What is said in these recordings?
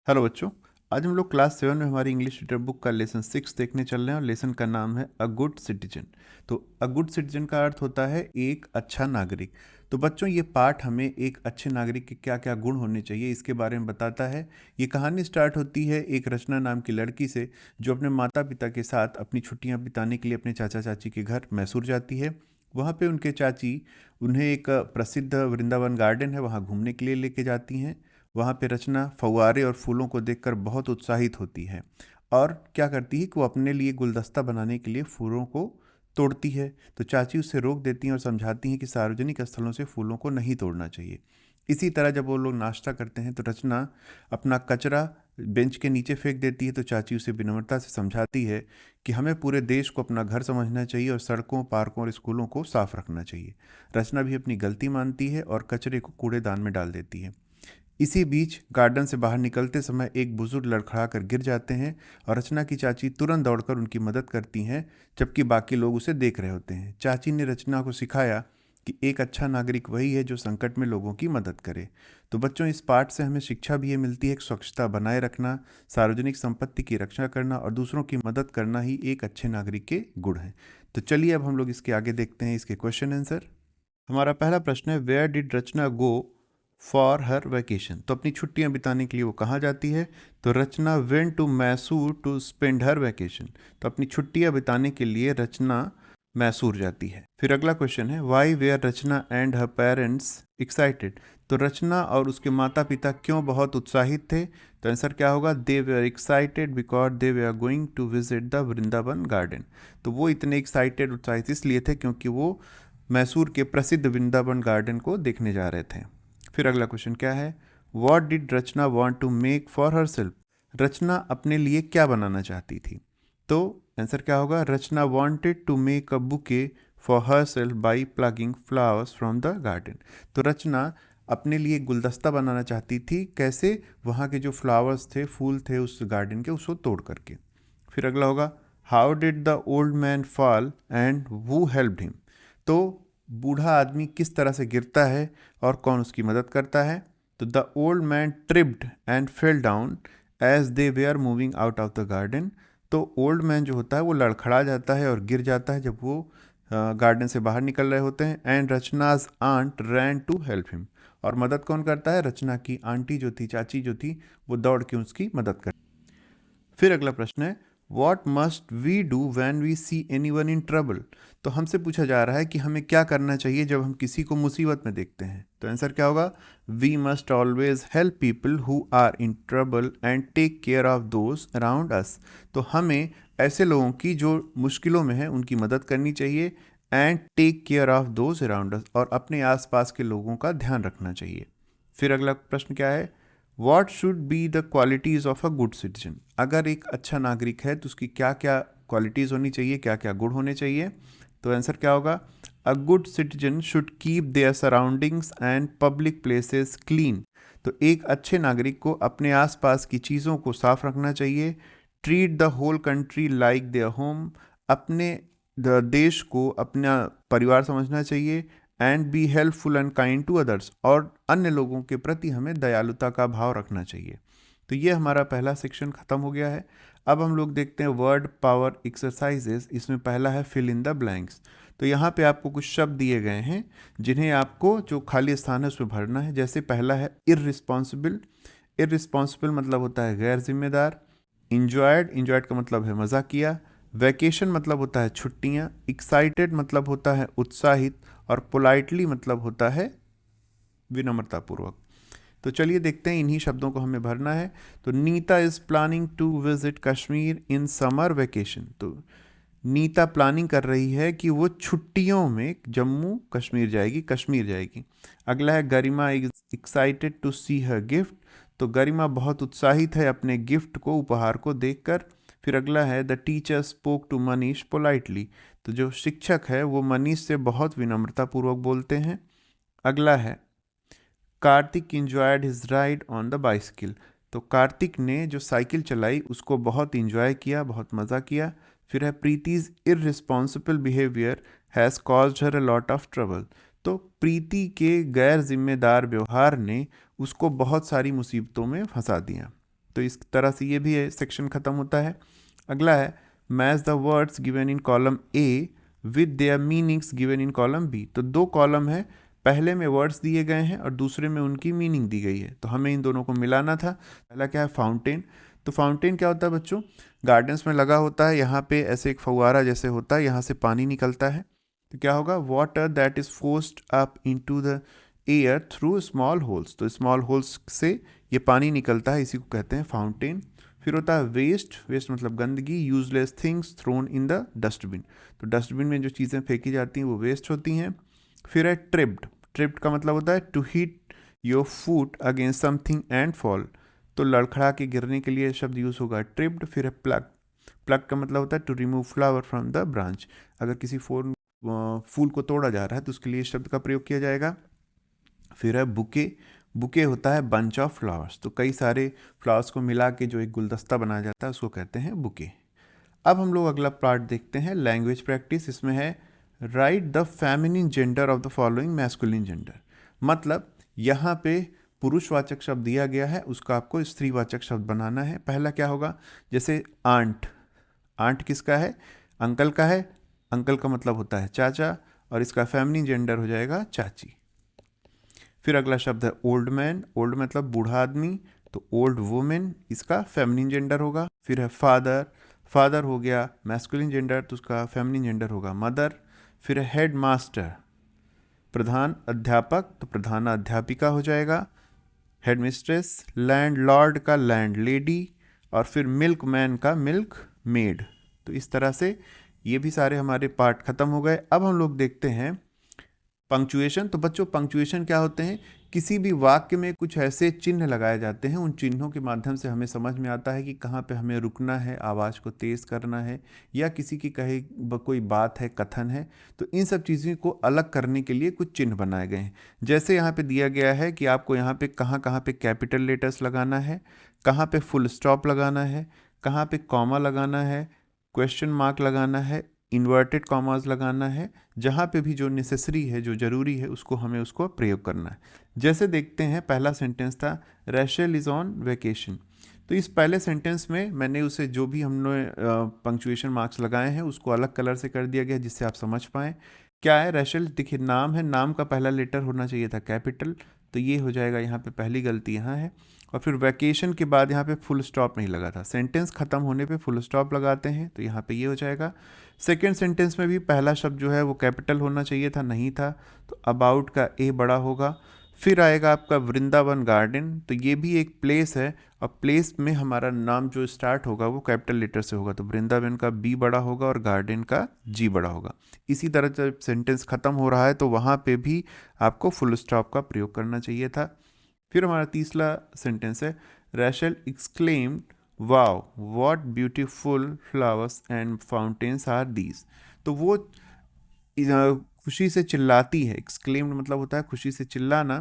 Hello बच्चों। आज हम लोग क्लास 7 में हमारी इंग्लिश लीटर बुक का लेसन 6 देखने चल रहे हैं और लेसन का नाम है अ गुड सिटीजन। तो अ गुड सिटीजन का अर्थ होता है एक अच्छा नागरिक। तो बच्चों ये पाठ हमें एक अच्छे नागरिक के क्या क्या गुण होने चाहिए इसके बारे में बताता है। ये कहानी स्टार्ट होती है एक रचना नाम की लड़की से जो अपने माता पिता के साथ अपनी छुट्टियां बिताने के लिए अपने चाचा चाची के घर मैसूर जाती है। वहाँ पे उनके चाची उन्हें एक प्रसिद्ध वृंदावन गार्डन है वहाँ घूमने के लिए लेके जाती हैं। वहाँ पे रचना फव्वारे और फूलों को देखकर बहुत उत्साहित होती है और क्या करती है कि वो अपने लिए गुलदस्ता बनाने के लिए फूलों को तोड़ती है। तो चाची उसे रोक देती हैं और समझाती हैं कि सार्वजनिक स्थलों से फूलों को नहीं तोड़ना चाहिए। इसी तरह जब वो लोग नाश्ता करते हैं तो रचना अपना कचरा बेंच के नीचे फेंक देती है। तो चाची उसे विनम्रता से समझाती है कि हमें पूरे देश को अपना घर समझना चाहिए और सड़कों पार्कों और स्कूलों को साफ रखना चाहिए। रचना भी अपनी गलती मानती है और कचरे को कूड़ेदान में डाल देती है। इसी बीच गार्डन से बाहर निकलते समय एक बुजुर्ग लड़खड़ा कर गिर जाते हैं और रचना की चाची तुरंत दौड़कर उनकी मदद करती हैं जबकि बाकी लोग उसे देख रहे होते हैं। चाची ने रचना को सिखाया कि एक अच्छा नागरिक वही है जो संकट में लोगों की मदद करे। तो बच्चों इस पाठ से हमें शिक्षा भी ये मिलती है कि स्वच्छता बनाए रखना, सार्वजनिक संपत्ति की रक्षा करना और दूसरों की मदद करना ही एक अच्छे नागरिक के गुण हैं। तो चलिए अब हम लोग इसके आगे देखते हैं इसके क्वेश्चन आंसर। हमारा पहला प्रश्न है where did Rachna go for her vacation. तो अपनी छुट्टियां बिताने के लिए वो कहाँ जाती है? तो Rachna went to Mysore to spend her vacation. तो अपनी छुट्टियां बिताने के लिए रचना मैसूर जाती है। फिर अगला क्वेश्चन है why were Rachna and her parents excited. तो रचना और उसके माता पिता क्यों बहुत उत्साहित थे? तो आंसर क्या होगा? They were excited because they were going to visit the Vrindavan garden. तो वो इतने एक्साइटेड उत्साहित इसलिए थे क्योंकि वो मैसूर के प्रसिद्ध वृंदावन गार्डन को देखने जा रहे थे। फिर अगला क्वेश्चन क्या है? What did Rachna want to make for her self. Rachna अपने लिए क्या बनाना चाहती थी? तो आंसर क्या होगा? Rachna wanted to make a bouquet for her self by plugging flowers from the garden. तो रचना अपने लिए गुलदस्ता बनाना चाहती थी। कैसे? वहाँ के जो फ्लावर्स थे, फूल थे उस गार्डन के, उसको तोड़ करके। फिर अगला होगा how did the old man fall and who helped him. तो बूढ़ा आदमी किस तरह से गिरता है और कौन उसकी मदद करता है? तो the old man tripped and fell down as they way are moving out of the garden. तो ओल्ड मैन जो होता है वो लड़खड़ा जाता है और गिर जाता है जब वो गार्डन से बाहर निकल रहे होते हैं। And Rachna's aunt ran to help him. और मदद कौन करता है? रचना की आंटी जो थी, चाची जो थी, वो दौड़ के उसकी मदद कर। फिर अगला प्रश्न है what must we do when we see anyone in trouble. तो हमसे पूछा जा रहा है कि हमें क्या करना चाहिए जब हम किसी को मुसीबत में देखते हैं। तो आंसर क्या होगा? We must always help people who are in trouble and take care of those around us. तो हमें ऐसे लोगों की जो मुश्किलों में है उनकी मदद करनी चाहिए। And take care of those around us, और अपने आसपास के लोगों का ध्यान रखना चाहिए। फिर अगला प्रश्न क्या है? What should be the qualities of a good citizen. अगर एक अच्छा नागरिक है तो उसकी क्या क्या क्वालिटीज़ होनी चाहिए, क्या क्या गुण होने चाहिए? तो आंसर क्या होगा? A good citizen should keep their surroundings and public places clean. तो एक अच्छे नागरिक को अपने आसपास की चीज़ों को साफ रखना चाहिए। Treat the whole country like their home. अपने देश को अपना परिवार समझना चाहिए। And be helpful and kind to others. और अन्य लोगों के प्रति हमें दयालुता का भाव रखना चाहिए। तो ये हमारा पहला सेक्शन ख़त्म हो गया है। अब हम लोग देखते हैं वर्ड पावर एक्सरसाइजेस। इसमें पहला है फिल इन द ब्लैंक्स। तो यहाँ पे आपको कुछ शब्द दिए गए हैं जिन्हें आपको जो खाली स्थान है उसमें भरना है। जैसे पहला है इररिस्पॉन्सिबल। इररिस्पॉन्सिबल मतलब होता है गैर जिम्मेदार। इंजॉयड, इंजॉयड का मतलब है मज़ा किया। वैकेशन मतलब होता है छुट्टियाँ। एक्साइटेड मतलब होता है उत्साहित। और पोलाइटली मतलब होता है विनम्रतापूर्वक। तो चलिए देखते हैं इन्हीं शब्दों को हमें भरना है। तो Nita is planning to visit Kashmir in summer vacation. तो नीता प्लानिंग कर रही है कि वो छुट्टियों में जम्मू कश्मीर जाएगी, कश्मीर जाएगी। अगला है Garima is excited to see her gift. तो गरिमा बहुत उत्साहित है अपने गिफ्ट को, उपहार को देखकर। फिर अगला है the teacher spoke to Manish politely. तो जो शिक्षक है वो मनीष से बहुत विनम्रतापूर्वक बोलते हैं। अगला है Kartik enjoyed his ride on the bicycle. तो कार्तिक ने जो साइकिल चलाई उसको बहुत इंजॉय किया, बहुत मज़ा किया। फिर है Preeti's irresponsible behaviour has caused her a lot of trouble. तो प्रीति के गैर जिम्मेदार व्यवहार ने उसको बहुत सारी मुसीबतों में फंसा दिया। तो इस तरह से ये भी सेक्शन ख़त्म होता है। अगला है match the words given in column A with their meanings given in column B. तो दो कॉलम है, पहले में वर्ड्स दिए गए हैं और दूसरे में उनकी मीनिंग दी गई है, तो हमें इन दोनों को मिलाना था। पहला क्या है, फाउंटेन। तो फाउंटेन क्या होता है बच्चों, गार्डन्स में लगा होता है, यहाँ पे ऐसे एक फव्वारा जैसे होता है, यहाँ से पानी निकलता है। तो क्या होगा, water that is forced up into the air through small holes. तो स्मॉल होल्स से ये पानी निकलता है, इसी को कहते हैं फाउंटेन। फिर होता है वेस्ट। वेस्ट मतलब गंदगी, useless things thrown in the dustbin. तो डस्टबिन में जो चीज़ें फेंकी जाती हैं वो वेस्ट होती हैं। फिर है ट्रिप्ड। ट्रिप्ड का मतलब होता है to hit your foot against something and fall. तो लड़खड़ा के गिरने के लिए शब्द यूज़ होगा ट्रिप्ड। फिर है प्लग। प्लग का मतलब होता है to remove flower from the branch. अगर किसी फूल को तोड़ा जा रहा है तो उसके लिए शब्द का प्रयोग किया जाएगा। फिर है बुके। बुके होता है बंच ऑफ फ्लावर्स। तो कई सारे फ्लावर्स को मिला के जो एक गुलदस्ता बनाया जाता है उसको कहते हैं बुके। अब हम लोग अगला पार्ट देखते हैं, लैंग्वेज प्रैक्टिस। इसमें है right the feminine gender of the following masculine gender. मतलब यहाँ पे पुरुषवाचक शब्द दिया गया है, उसका आपको स्त्रीवाचक शब्द बनाना है। पहला क्या होगा, जैसे आंट। आंट किसका है, अंकल का है। अंकल का मतलब होता है चाचा, और इसका फेमिनिन जेंडर हो जाएगा चाची। फिर अगला शब्द है ओल्ड मैन। ओल्ड मतलब बूढ़ा आदमी, तो ओल्ड वुमेन इसका फेमिनिन जेंडर होगा। फिर है फादर। फादर हो गया मैस्कुलिन जेंडर, तो उसका फेमिनिन जेंडर होगा मदर। फिर है हेड मास्टर, प्रधान अध्यापक, तो प्रधान अध्यापिका हो जाएगा हेड मिस्ट्रेस। लैंड लॉर्ड का लैंड लेडी, और फिर मिल्क मैन का मिल्क मेड। तो इस तरह से ये भी सारे हमारे पार्ट खत्म हो गए। अब हम लोग देखते हैं पंक्चुएशन। तो बच्चों पंक्चुएशन क्या होते हैं, किसी भी वाक्य में कुछ ऐसे चिन्ह लगाए जाते हैं, उन चिन्हों के माध्यम से हमें समझ में आता है कि कहाँ पे हमें रुकना है, आवाज़ को तेज़ करना है, या किसी की कहे कोई बात है, कथन है। तो इन सब चीज़ों को अलग करने के लिए कुछ चिन्ह बनाए गए हैं। जैसे यहाँ पे दिया गया है कि आपको यहाँ पे कहाँ कहाँ पे कैपिटल लेटर्स लगाना है, कहाँ पे फुल स्टॉप लगाना है, कहाँ पे कॉमा लगाना है, क्वेश्चन मार्क लगाना है, इन्वर्टेड कॉमास लगाना है। जहाँ पे भी जो नेसेसरी है, जो ज़रूरी है, उसको प्रयोग करना है। जैसे देखते हैं, पहला सेंटेंस था रैशल इज़ ऑन वेकेशन। तो इस पहले सेंटेंस में मैंने उसे जो भी हमने पंक्चुएशन मार्क्स लगाए हैं उसको अलग कलर से कर दिया गया जिससे आप समझ पाएँ। क्या है, रैशल देखिए नाम है, नाम का पहला लेटर होना चाहिए था कैपिटल, तो ये हो जाएगा, यहाँ पे पहली गलती यहाँ है। और फिर वैकेशन के बाद यहाँ पे फुल स्टॉप नहीं लगा था, सेंटेंस ख़त्म होने पे फुल स्टॉप लगाते हैं, तो यहाँ पे ये हो जाएगा। सेकेंड सेंटेंस में भी पहला शब्द जो है वो कैपिटल होना चाहिए था, नहीं था, तो अबाउट का ए बड़ा होगा। फिर आएगा आपका वृंदावन गार्डन, तो ये भी एक प्लेस है, और प्लेस में हमारा नाम जो स्टार्ट होगा वो कैपिटल लेटर से होगा, तो वृंदावन का बी बड़ा होगा और गार्डन का जी बड़ा होगा। इसी तरह जब सेंटेंस ख़त्म हो रहा है तो वहाँ पे भी आपको फुल स्टॉप का प्रयोग करना चाहिए था। फिर हमारा तीसरा सेंटेंस है Rachel exclaimed wow what beautiful flowers and fountains are these. तो वो खुशी से चिल्लाती है, एक्सक्लेम्ड मतलब होता है खुशी से चिल्लाना।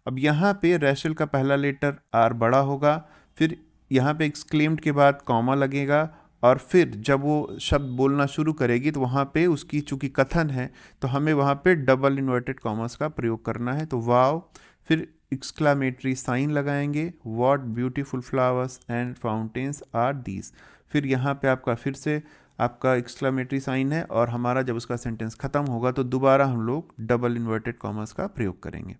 अब यहाँ पे रैशल का पहला लेटर आर बड़ा होगा, फिर यहाँ पे एक्सक्लेम्ड के बाद कॉमा लगेगा, और फिर जब वो शब्द बोलना शुरू करेगी तो वहाँ पे उसकी चूँकि कथन है तो हमें वहाँ पे डबल इन्वर्टेड कॉमर्स का प्रयोग करना है, तो वाव। फिर एक्सक्लामेटरी साइन लगाएंगे, what beautiful flowers and fountains are these. फिर यहाँ पे आपका फिर से आपका एक्सक्लामेटरी साइन है, और हमारा जब उसका सेंटेंस ख़त्म होगा तो दोबारा हम लोग डबल इन्वर्टेड कॉमर्स का प्रयोग करेंगे।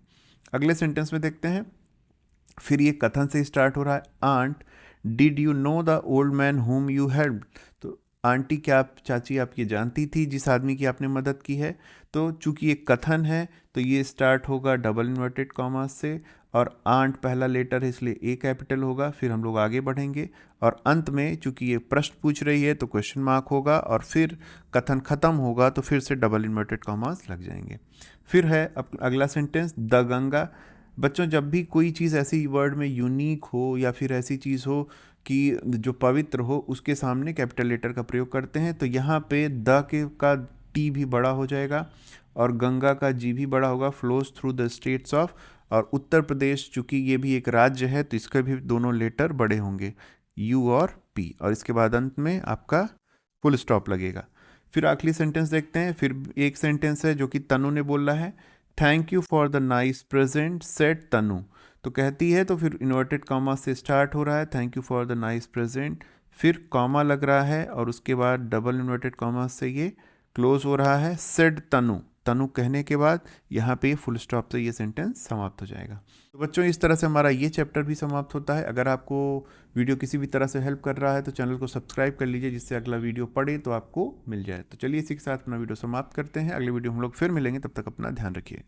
अगले सेंटेंस में देखते हैं, फिर ये कथन से स्टार्ट हो रहा है, aunt did you know the old man whom you help. तो आंटी क्या आप, चाची आप ये जानती थी जिस आदमी की आपने मदद की है। तो चूंकि ये कथन है तो ये स्टार्ट होगा डबल इन्वर्टेड कॉमा से, और आंट पहला लेटर है इसलिए ए कैपिटल होगा। फिर हम लोग आगे बढ़ेंगे, और अंत में चूंकि ये प्रश्न पूछ रही है तो क्वेश्चन मार्क होगा, और फिर कथन ख़त्म होगा तो फिर से डबल इन्वर्टेड कॉमास लग जाएंगे। फिर है अगला सेंटेंस द गंगा। बच्चों जब भी कोई चीज़ ऐसी वर्ड में यूनिक हो या फिर ऐसी चीज़ हो कि जो पवित्र हो, उसके सामने कैपिटल लेटर का प्रयोग करते हैं। तो यहाँ पे द के का टी भी बड़ा हो जाएगा और गंगा का जी भी बड़ा होगा, flows through the states of. और उत्तर प्रदेश चूँकि ये भी एक राज्य है तो इसके भी दोनों लेटर बड़े होंगे, यू और पी, और इसके बाद अंत में आपका फुल स्टॉप लगेगा। फिर आखिरी सेंटेंस देखते हैं। फिर एक सेंटेंस है जो कि तनु ने बोला है, thank you for the nice present set Tanu. तो कहती है तो फिर इन्वर्टेड कॉमा से स्टार्ट हो रहा है, thank you for the nice present, फिर कॉमा लग रहा है और उसके बाद डबल इन्वर्टेड कॉमा से ये क्लोज हो रहा है, सेड तनु, तनु कहने के बाद यहाँ पे फुल स्टॉप से ये सेंटेंस समाप्त हो जाएगा। तो बच्चों इस तरह से हमारा ये चैप्टर भी समाप्त होता है। अगर आपको वीडियो किसी भी तरह से हेल्प कर रहा है तो चैनल को सब्सक्राइब कर लीजिए, जिससे अगला वीडियो पढ़े तो आपको मिल जाए। तो चलिए इसी के साथ अपना वीडियो समाप्त करते हैं, अगले वीडियो हम लोग फिर मिलेंगे, तब तक अपना ध्यान रखिए।